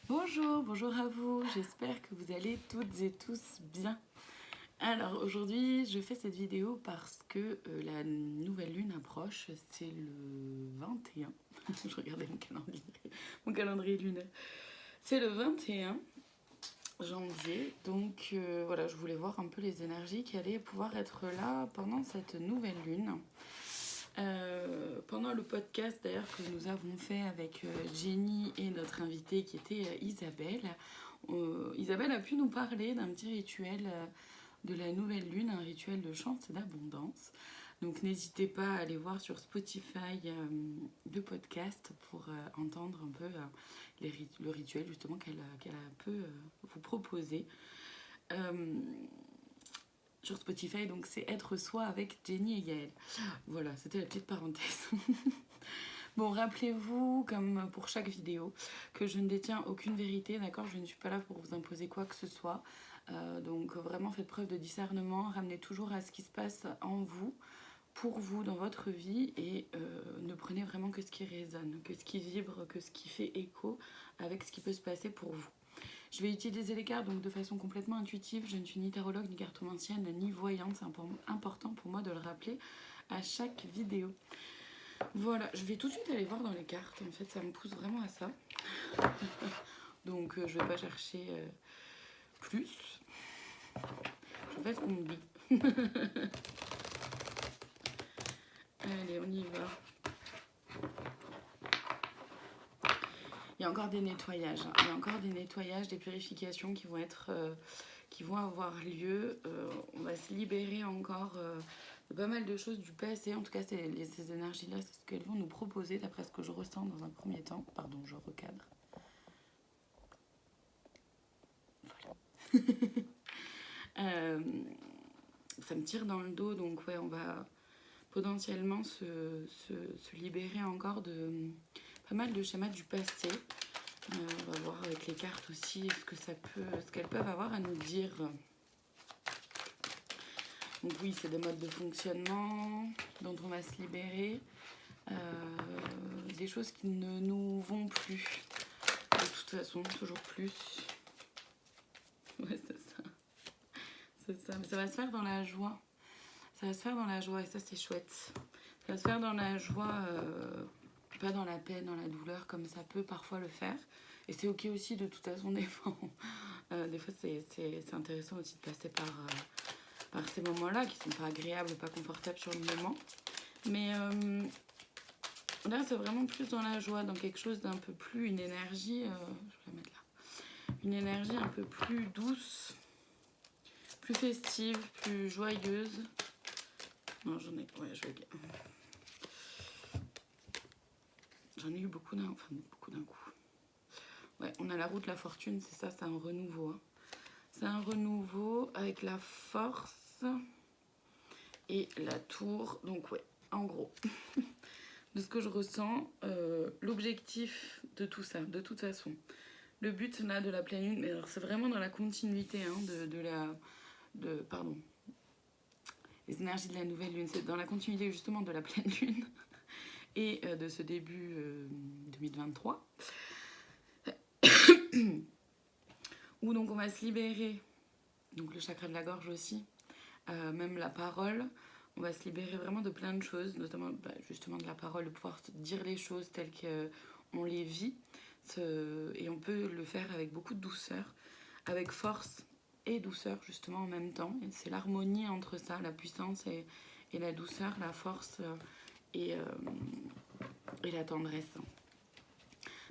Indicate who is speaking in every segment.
Speaker 1: Bonjour, bonjour à vous, j'espère que vous allez toutes et tous bien. Alors aujourd'hui je fais cette vidéo parce que la nouvelle lune approche, c'est le 21. Je regardais mon calendrier lunaire. C'est le 21 janvier, donc voilà, je voulais voir un peu les énergies qui allaient pouvoir être là pendant cette nouvelle lune. Pendant le podcast d'ailleurs que nous avons fait avec Jenny et notre invitée qui était Isabelle, Isabelle a pu nous parler d'un petit rituel de la nouvelle lune, un rituel de chance et d'abondance. Donc n'hésitez pas à aller voir sur Spotify le podcast pour entendre un peu le rituel justement qu'elle peut vous proposer. Sur Spotify, donc c'est Être Soi avec Jenny et Gaëlle. Voilà, c'était la petite parenthèse. Bon, rappelez-vous, comme pour chaque vidéo, que je ne détiens aucune vérité, d'accord? Je ne suis pas là pour vous imposer quoi que ce soit. Donc vraiment, faites preuve de discernement, ramenez toujours à ce qui se passe en vous, pour vous, dans votre vie, et ne prenez vraiment que ce qui résonne, que ce qui vibre, que ce qui fait écho avec ce qui peut se passer pour vous. Je vais utiliser les cartes donc de façon complètement intuitive. Je ne suis ni tarologue, ni cartomancienne, ni voyante. C'est important pour moi de le rappeler à chaque vidéo. Voilà, je vais tout de suite aller voir dans les cartes. En fait, ça me pousse vraiment à ça. Donc, je ne vais pas chercher plus. Je fais ce qu'on me dit. Allez, on y va. Il y a encore des nettoyages. Il y a encore des nettoyages, des purifications qui vont être... qui vont avoir lieu. On va se libérer encore de pas mal de choses du passé. En tout cas, ces énergies-là, c'est ce qu'elles vont nous proposer d'après ce que je ressens dans un premier temps. Pardon, je recadre. Voilà. Ça me tire dans le dos, donc ouais, on va potentiellement se libérer encore de pas mal de schémas du passé. On va voir avec les cartes aussi ce qu'elles peuvent avoir à nous dire. Donc oui, c'est des modes de fonctionnement dont on va se libérer. Des choses qui ne nous vont plus. De toute façon, toujours plus. Ouais, c'est ça. C'est ça. Mais ça va se faire dans la joie. Ça va se faire dans la joie et ça, c'est chouette. Ça va se faire dans la joie, pas dans la peine, dans la douleur, comme ça peut parfois le faire. Et c'est ok aussi, de toute façon, des fois, c'est intéressant aussi de passer par ces moments-là qui sont pas agréables, pas confortables sur le moment. Mais là, c'est vraiment plus dans la joie, dans quelque chose d'un peu plus, une énergie, je vais la mettre là, une énergie un peu plus douce, plus festive, plus joyeuse. Non, j'en ai eu beaucoup d'un coup. Ouais, on a la roue de la fortune, c'est ça, c'est un renouveau. Hein. C'est un renouveau avec la force et la tour. Donc ouais, en gros, de ce que je ressens, l'objectif de tout ça, de toute façon. Le but là de la pleine lune, mais alors c'est vraiment dans la continuité hein, pardon, les énergies de la nouvelle lune, c'est dans la continuité justement de la pleine lune et de ce début 2023. Où donc on va se libérer, donc le chakra de la gorge aussi, même la parole, on va se libérer vraiment de plein de choses, notamment justement de la parole, de pouvoir dire les choses telles qu'on les vit, et on peut le faire avec beaucoup de douceur, avec force et douceur justement en même temps, et c'est l'harmonie entre ça, la puissance et la douceur, la force et la tendresse.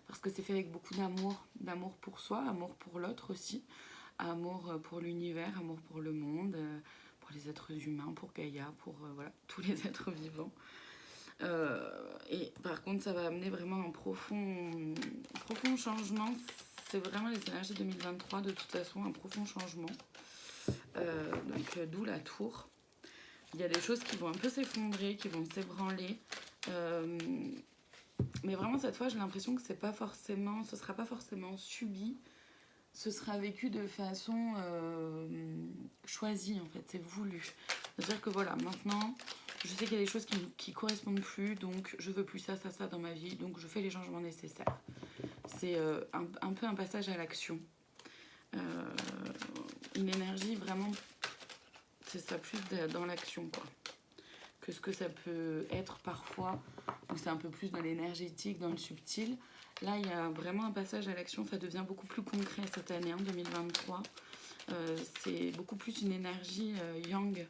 Speaker 1: Parce que c'est fait avec beaucoup d'amour pour soi, amour pour l'autre aussi, amour pour l'univers, amour pour le monde, pour les êtres humains, pour Gaïa, pour voilà, tous les êtres vivants. Et par contre, ça va amener vraiment un profond changement. C'est vraiment les énergies 2023, de toute façon, un profond changement. D'où la tour. Il y a des choses qui vont un peu s'effondrer, qui vont s'ébranler. Mais vraiment, cette fois, j'ai l'impression que ce sera pas forcément subi. Ce sera vécu de façon choisie, en fait. C'est voulu. C'est-à-dire que voilà, maintenant, je sais qu'il y a des choses qui correspondent plus, donc je veux plus ça dans ma vie, donc je fais les changements nécessaires. c'est un peu un passage à l'action. Une énergie vraiment, c'est ça, plus dans l'action, quoi. Que ce que ça peut être parfois, où c'est un peu plus dans l'énergétique, dans le subtil. Là, il y a vraiment un passage à l'action, ça devient beaucoup plus concret cette année, en 2023. C'est beaucoup plus une énergie yang,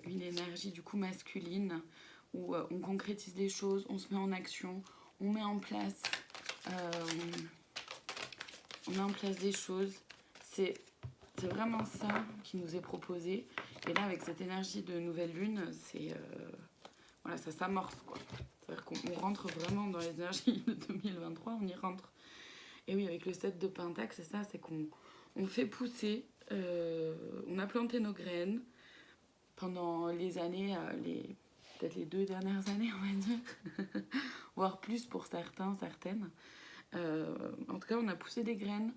Speaker 1: une énergie du coup masculine, où on concrétise les choses, on se met en action, on met en place, des choses. C'est vraiment ça qui nous est proposé. Et là, avec cette énergie de nouvelle lune, c'est voilà, ça s'amorce, quoi. C'est-à-dire qu'on rentre vraiment dans les énergies de 2023, on y rentre. Et oui, avec le 7 de Pentacle, c'est ça, c'est qu'on fait pousser, on a planté nos graines pendant les années, peut-être les 2 dernières années, on va dire, voire plus pour certains, certaines. En tout cas, on a poussé des graines.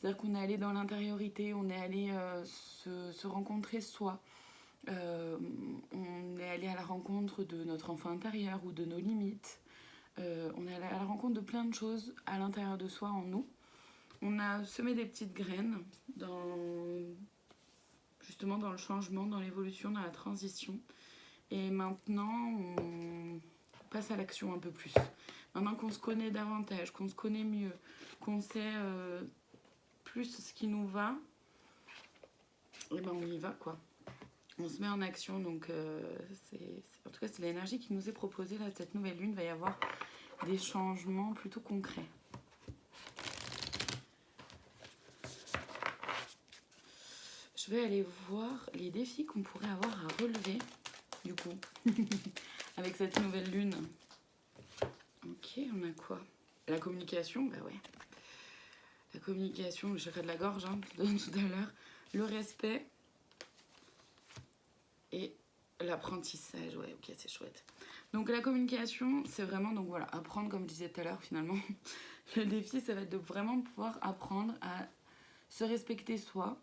Speaker 1: C'est-à-dire qu'on est allé dans l'intériorité, on est allé se rencontrer soi. On est allé à la rencontre de notre enfant intérieur ou de nos limites. On est allé à la rencontre de plein de choses à l'intérieur de soi, en nous. On a semé des petites graines justement dans le changement, dans l'évolution, dans la transition. Et maintenant, on passe à l'action un peu plus. Maintenant qu'on se connaît davantage, qu'on se connaît mieux, qu'on sait plus ce qui nous va, et ben on y va, quoi. On se met en action, donc en tout cas c'est l'énergie qui nous est proposée là, cette nouvelle lune. Il va y avoir des changements plutôt concrets. Je vais aller voir les défis qu'on pourrait avoir à relever, du coup, avec cette nouvelle lune. Ok, on a quoi? La communication, bah ouais. La communication, le chakra de la gorge, hein, tout à l'heure. Le respect et l'apprentissage, ouais, ok, c'est chouette. Donc la communication, c'est vraiment, donc voilà, apprendre, comme je disais tout à l'heure, finalement. Le défi, ça va être de vraiment pouvoir apprendre à se respecter soi,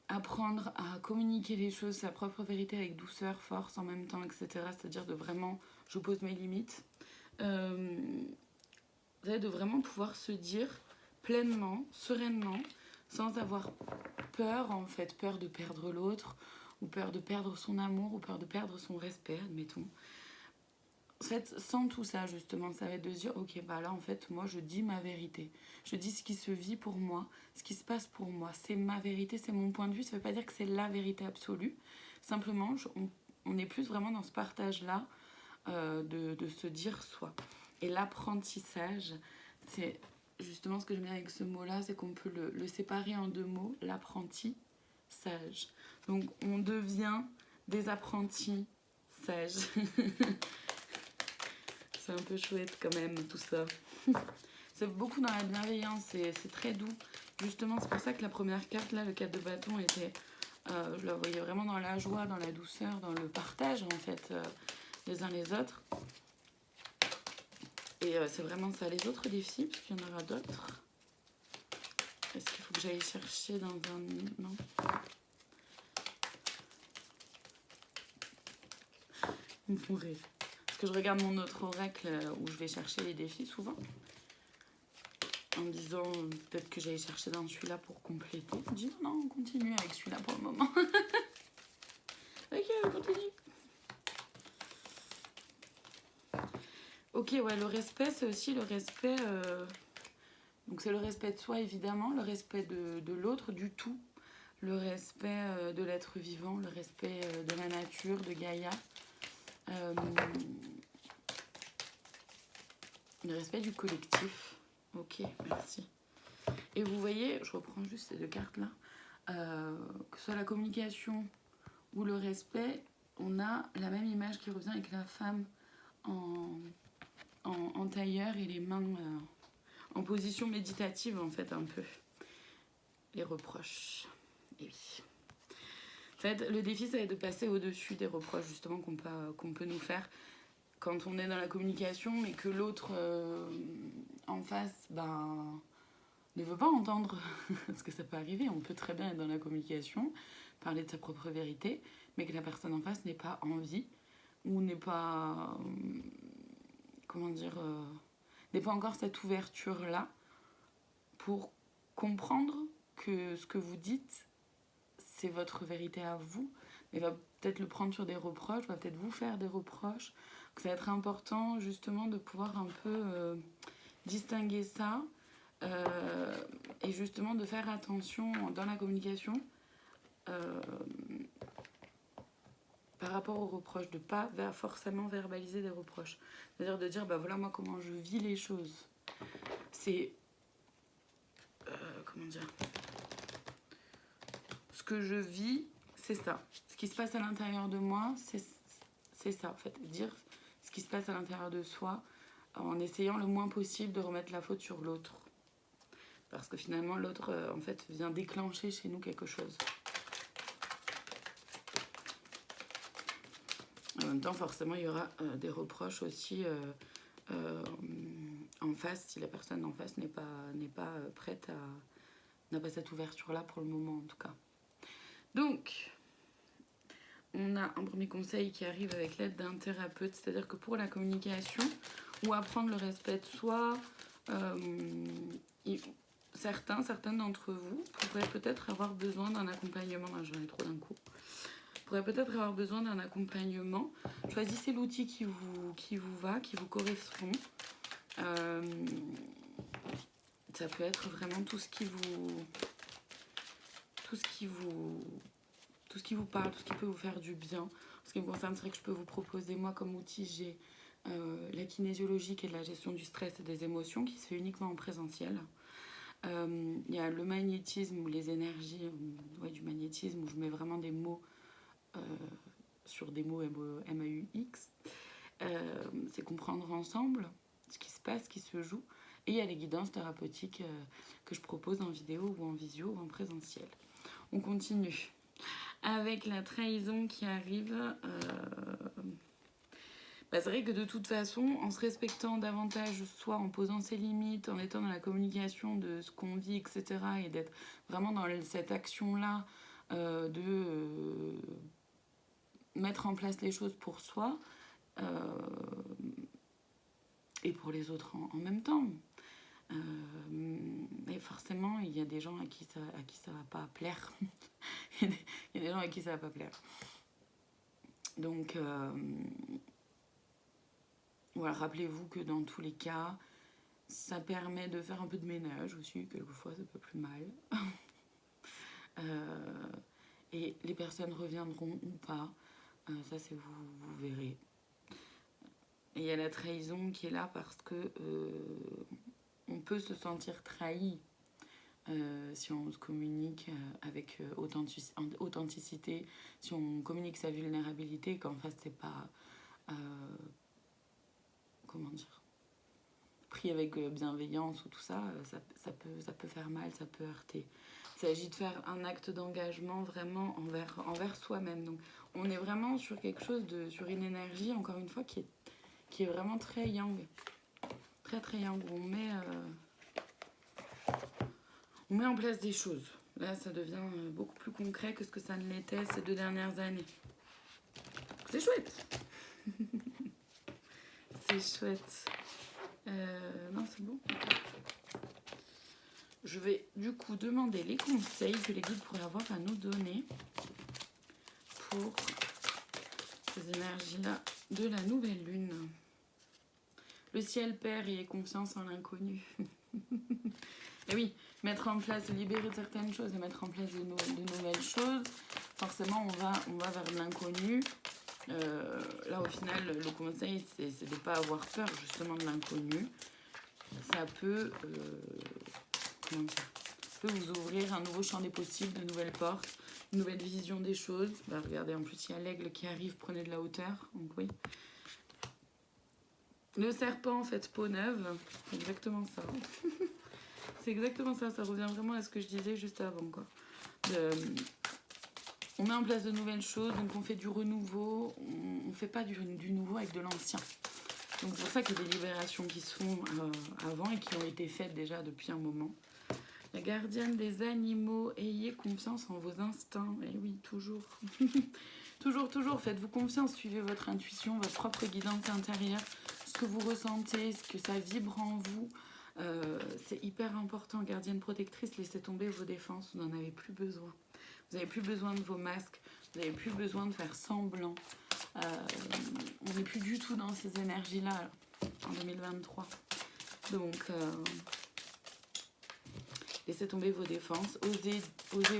Speaker 1: apprendre à communiquer les choses, sa propre vérité avec douceur, force en même temps, etc. C'est-à-dire de vraiment, je pose mes limites. Ça va être de vraiment pouvoir se dire pleinement, sereinement, sans avoir peur, en fait, peur de perdre l'autre, ou peur de perdre son amour, ou peur de perdre son respect, admettons. En fait, sans tout ça, justement, ça va être de se dire, ok, bah là, en fait, moi, je dis ma vérité. Je dis ce qui se vit pour moi, ce qui se passe pour moi. C'est ma vérité, c'est mon point de vue. Ça ne veut pas dire que c'est la vérité absolue. Simplement, on est plus vraiment dans ce partage-là de se dire soi. Et l'apprentissage, c'est justement ce que je mets avec ce mot-là, c'est qu'on peut le séparer en 2 mots, l'apprenti-sage. Donc, on devient des apprentis sages. C'est un peu chouette quand même, tout ça. C'est beaucoup dans la bienveillance, c'est très doux. Justement, c'est pour ça que la première carte, là, le 4 de bâton, était... je la voyais vraiment dans la joie, dans la douceur, dans le partage, en fait, les uns les autres. Et c'est vraiment ça. Les autres défis, parce qu'il y en aura d'autres. Est-ce qu'il faut que j'aille chercher dans un... Non. Ils me font rire. Parce que je regarde mon autre oracle où je vais chercher les défis souvent. En me disant peut-être que j'allais chercher dans celui-là pour compléter. Je dis non, on continue avec celui-là pour le moment. Ok, on continue. Ok, ouais, le respect, c'est aussi le respect... Donc c'est le respect de soi, évidemment, le respect de l'autre, du tout. Le respect de l'être vivant, le respect de la nature, de Gaïa. Le respect du collectif. Ok, merci. Et vous voyez, je reprends juste ces 2 cartes-là. Que ce soit la communication ou le respect, on a la même image qui revient avec la femme en tailleur et les mains en position méditative, en fait, un peu. Les reproches. Et oui. Ça va être, le défi, ça va être de passer au-dessus des reproches, justement, qu'on peut nous faire quand on est dans la communication, mais que l'autre en face, ben, ne veut pas entendre. Parce que ça peut arriver, on peut très bien être dans la communication, parler de sa propre vérité, mais que la personne en face n'ait pas envie, ou n'est pas... comment dire n'ait pas encore cette ouverture-là pour comprendre que ce que vous dites, c'est votre vérité à vous, mais va peut-être le prendre sur des reproches, va peut-être vous faire des reproches, que ça va être important justement de pouvoir un peu distinguer ça et justement de faire attention dans la communication par rapport aux reproches, de ne pas forcément verbaliser des reproches. C'est-à-dire de dire, bah voilà moi comment je vis les choses. C'est... comment dire ? Ce que je vis, c'est ça. Ce qui se passe à l'intérieur de moi, c'est ça en fait. Dire ce qui se passe à l'intérieur de soi en essayant le moins possible de remettre la faute sur l'autre. Parce que finalement l'autre en fait vient déclencher chez nous quelque chose. En même temps, forcément, il y aura des reproches aussi en face, si la personne en face n'est pas prête à... n'a pas cette ouverture-là pour le moment, en tout cas. Donc, on a un premier conseil qui arrive avec l'aide d'un thérapeute, c'est-à-dire que pour la communication ou apprendre le respect de soi, certaines d'entre vous pourraient peut-être avoir besoin d'un accompagnement. J'en ai trop d'un coup. Pourrait peut-être avoir besoin d'un accompagnement. Choisissez l'outil qui vous va, qui vous correspond. Ça peut être vraiment tout ce qui vous parle, tout ce qui peut vous faire du bien. En ce qui me concerne, c'est vrai que je peux vous proposer, moi comme outil, j'ai la kinésiologie qui est de la gestion du stress et des émotions qui se fait uniquement en présentiel. Il y a le magnétisme ou les énergies du magnétisme où je mets vraiment des mots sur des mots M-A-U-X. C'est comprendre ensemble ce qui se passe, ce qui se joue. Et il y a les guidances thérapeutiques que je propose en vidéo ou en visio ou en présentiel. On continue avec la trahison qui arrive. C'est vrai que de toute façon, en se respectant davantage, soit en posant ses limites, en étant dans la communication de ce qu'on vit, etc., et d'être vraiment dans cette action-là de mettre en place les choses pour soi et pour les autres en même temps. Et forcément, il y a des gens à qui ça va pas plaire. Il y a des gens à qui ça va pas plaire. Donc, voilà, rappelez-vous que dans tous les cas, ça permet de faire un peu de ménage aussi. Quelquefois, ça peut plus mal. Et les personnes reviendront ou pas. Ça, c'est vous verrez. Et il y a la trahison qui est là parce que on peut se sentir trahi si on se communique avec authenticité, si on communique sa vulnérabilité, qu'en face c'est pas comment dire, pris avec bienveillance ou tout ça, ça peut faire mal, ça peut heurter. Il s'agit de faire un acte d'engagement vraiment envers soi-même. Donc on est vraiment sur quelque chose sur une énergie, encore une fois, qui est vraiment très yang. Très très yang, où on met en place des choses. Là, ça devient beaucoup plus concret que ce que ça ne l'était ces 2 dernières années. C'est chouette. C'est chouette. Non, c'est bon. Je vais du coup demander les conseils que les guides pourraient avoir à nous donner pour ces énergies-là de la nouvelle lune. Le ciel perd et ait confiance en l'inconnu. Et oui, mettre en place, libérer de certaines choses et mettre en place de nouvelles choses, forcément on va vers l'inconnu. Là au final le conseil c'est de ne pas avoir peur justement de l'inconnu. Ça peut vous ouvrir un nouveau champ des possibles, de nouvelles portes, une nouvelle vision des choses. Regardez, en plus il y a l'aigle qui arrive, prenez de la hauteur, donc oui. Le serpent en fait peau neuve, c'est exactement ça. C'est exactement ça, ça revient vraiment à ce que je disais juste avant, quoi. On met en place de nouvelles choses, donc on fait du renouveau, on ne fait pas du nouveau avec de l'ancien. Donc c'est pour ça qu'il y a des libérations qui se font avant et qui ont été faites déjà depuis un moment. La gardienne des animaux, ayez confiance en vos instincts. Et oui, toujours. toujours, faites-vous confiance, suivez votre intuition, votre propre guidance intérieure. ce que vous ressentez, ce que ça vibre en vous. C'est hyper important, gardienne protectrice, laissez tomber vos défenses, vous n'en avez plus besoin. Vous n'avez plus besoin de vos masques, vous n'avez plus besoin de faire semblant. On n'est plus du tout dans ces énergies-là en 2023. Donc, laissez tomber vos défenses, osez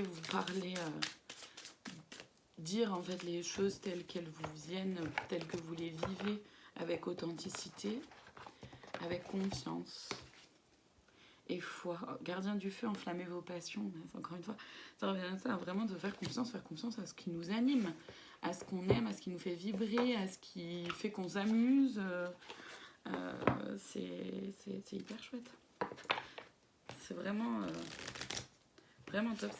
Speaker 1: vous parler, dire en fait les choses telles qu'elles vous viennent, telles que vous les vivez, avec authenticité, avec confiance et foi. Gardien du feu, enflammez vos passions. Encore une fois, ça revient à ça, vraiment de faire confiance à ce qui nous anime, à ce qu'on aime, à ce qui nous fait vibrer, à ce qui fait qu'on s'amuse. C'est hyper chouette. C'est vraiment, vraiment top.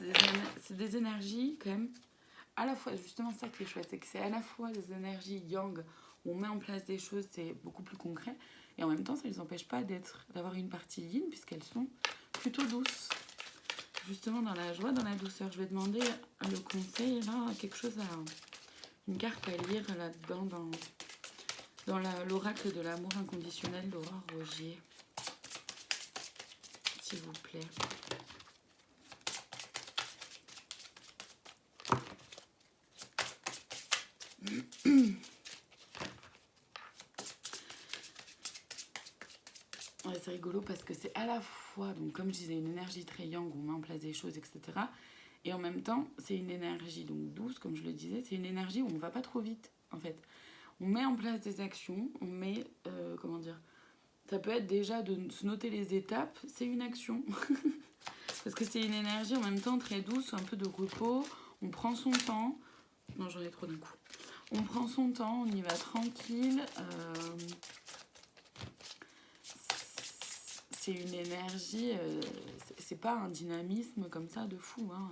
Speaker 1: C'est des énergies quand même. À la fois, justement, ça qui est chouette, c'est que c'est à la fois des énergies yang où on met en place des choses, c'est beaucoup plus concret. Et en même temps, ça ne les empêche pas d'avoir une partie yin, puisqu'elles sont plutôt douces. Justement, dans la joie, dans la douceur. Je vais demander le conseil, là, quelque chose une carte à lire là-dedans, dans l'oracle de l'amour inconditionnel d'Aurore Rogier. S'il vous plaît. Ouais, c'est rigolo parce que c'est à la fois, donc comme je disais, une énergie très yang où on met en place des choses, etc. Et en même temps, c'est une énergie donc douce, comme je le disais, c'est une énergie où on ne va pas trop vite, en fait. On met en place des actions, on met, comment dire, ça peut être déjà de se noter les étapes, c'est une action. Parce que c'est une énergie en même temps très douce, un peu de repos, on prend son temps. Non, j'en ai trop d'un coup. On prend son temps, on y va tranquille. C'est une énergie, c'est pas un dynamisme comme ça de fou. Hein.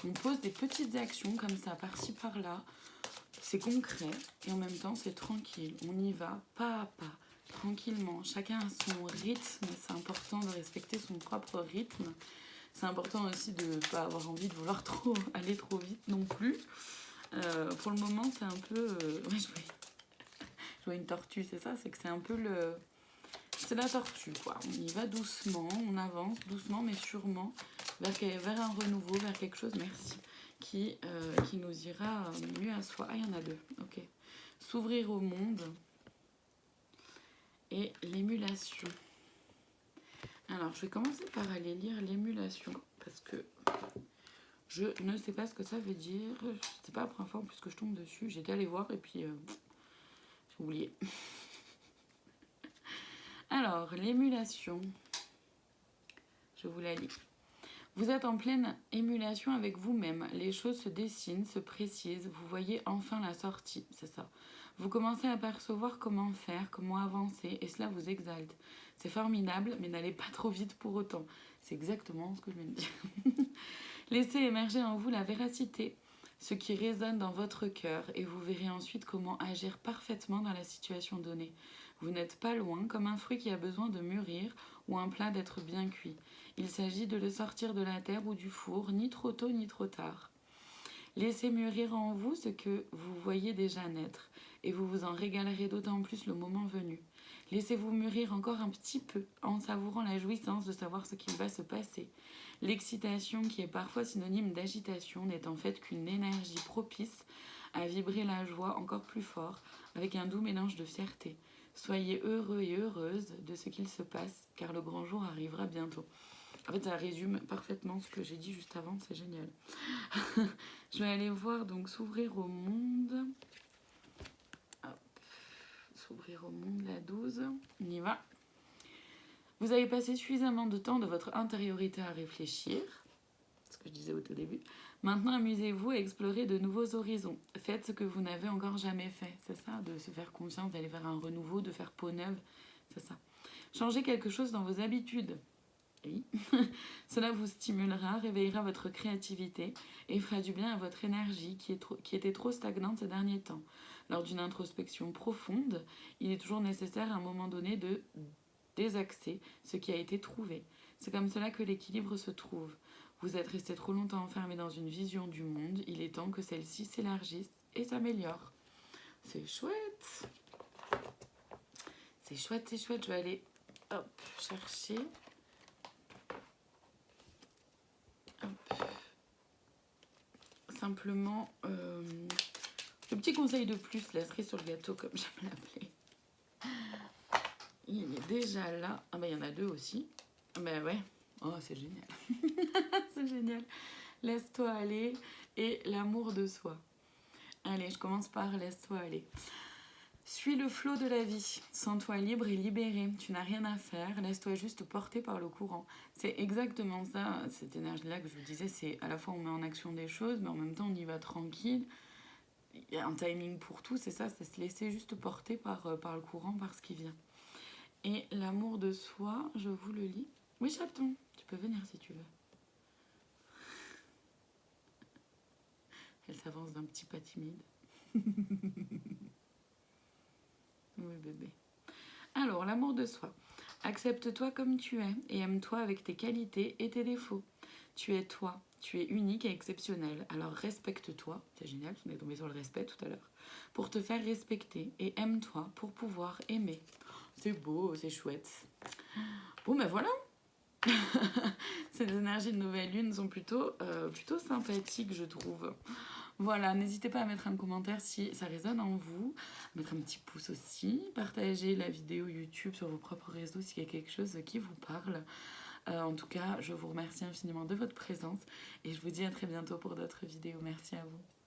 Speaker 1: On pose des petites actions comme ça, par-ci, par-là. C'est concret et en même temps c'est tranquille. On y va pas à pas, tranquillement. Chacun a son rythme. C'est important de respecter son propre rythme. C'est important aussi de ne pas avoir envie de vouloir aller trop vite non plus. Pour le moment, c'est un peu... Ouais, je vois une tortue, c'est ça. C'est que c'est un peu le... C'est la tortue, quoi. On y va doucement, on avance doucement mais sûrement vers un renouveau, vers quelque chose, merci, qui nous ira mieux à soi. Ah, il y en a deux, ok. S'ouvrir au monde et l'émulation. Alors, je vais commencer par aller lire l'émulation parce que je ne sais pas ce que ça veut dire. C'est pas la première fois en plus que je tombe dessus. J'étais allée voir et puis j'ai oublié. Alors, l'émulation. Je vous la lis. Vous êtes en pleine émulation avec vous-même. Les choses se dessinent, se précisent. Vous voyez enfin la sortie, c'est ça. Vous commencez à percevoir comment faire, comment avancer, et cela vous exalte. C'est formidable, mais n'allez pas trop vite pour autant. C'est exactement ce que je viens de dire. Laissez émerger en vous la véracité, ce qui résonne dans votre cœur, et vous verrez ensuite comment agir parfaitement dans la situation donnée. Vous n'êtes pas loin, comme un fruit qui a besoin de mûrir ou un plat d'être bien cuit. Il s'agit de le sortir de la terre ou du four, ni trop tôt ni trop tard. Laissez mûrir en vous ce que vous voyez déjà naître, et vous vous en régalerez d'autant plus le moment venu. Laissez-vous mûrir encore un petit peu, en savourant la jouissance de savoir ce qu'il va se passer. L'excitation, qui est parfois synonyme d'agitation, n'est en fait qu'une énergie propice à vibrer la joie encore plus fort, avec un doux mélange de fierté. Soyez heureux et heureuse de ce qu'il se passe, car le grand jour arrivera bientôt. En fait, ça résume parfaitement ce que j'ai dit juste avant, c'est génial. Je vais aller voir, donc, s'ouvrir au monde. Hop. S'ouvrir au monde, la 12. On y va. Vous avez passé suffisamment de temps de votre intériorité à réfléchir, ce que je disais au tout début. Maintenant, amusez-vous à explorer de nouveaux horizons. Faites ce que vous n'avez encore jamais fait, c'est ça, de se faire confiance, d'aller vers un renouveau, de faire peau neuve, c'est ça. Changez quelque chose dans vos habitudes. Oui. Cela vous stimulera, réveillera votre créativité et fera du bien à votre énergie qui était trop stagnante ces derniers temps. Lors d'une introspection profonde, il est toujours nécessaire à un moment donné de désaxer ce qui a été trouvé. C'est comme cela que l'équilibre se trouve. Vous êtes resté trop longtemps enfermé dans une vision du monde, il est temps que celle-ci s'élargisse et s'améliore. C'est chouette! C'est chouette, c'est chouette. Je vais aller hop, chercher. Hop. Simplement, le petit conseil de plus, la cerise sur le gâteau, comme j'aime l'appeler. Il est déjà là. Ah bah il y en a deux aussi. Ah bah ouais. Oh c'est génial. C'est génial. Laisse-toi aller et l'amour de soi. Allez, je commence par laisse-toi aller. Suis le flot de la vie. Sens-toi libre et libéré. Tu n'as rien à faire. Laisse-toi juste porter par le courant. C'est exactement ça, cette énergie-là que je vous disais. C'est à la fois on met en action des choses, mais en même temps on y va tranquille. Il y a un timing pour tout, c'est ça, c'est se laisser juste porter par le courant, par ce qui vient. Et l'amour de soi, je vous le lis. Oui, chaton, tu peux venir si tu veux. Elle s'avance d'un petit pas timide. Oui, bébé. Alors, l'amour de soi. Accepte-toi comme tu es et aime-toi avec tes qualités et tes défauts. Tu es toi, tu es unique et exceptionnel. Alors respecte-toi, c'est génial, on est tombé sur le respect tout à l'heure, pour te faire respecter et aime-toi pour pouvoir aimer. C'est beau, c'est chouette. Bon ben voilà. Ces énergies de nouvelle lune sont plutôt sympathiques, je trouve. Voilà, n'hésitez pas à mettre un commentaire si ça résonne en vous, mettre un petit pouce aussi, partager la vidéo YouTube sur vos propres réseaux s'il y a quelque chose qui vous parle. En tout cas, je vous remercie infiniment de votre présence et je vous dis à très bientôt pour d'autres vidéos. Merci à vous.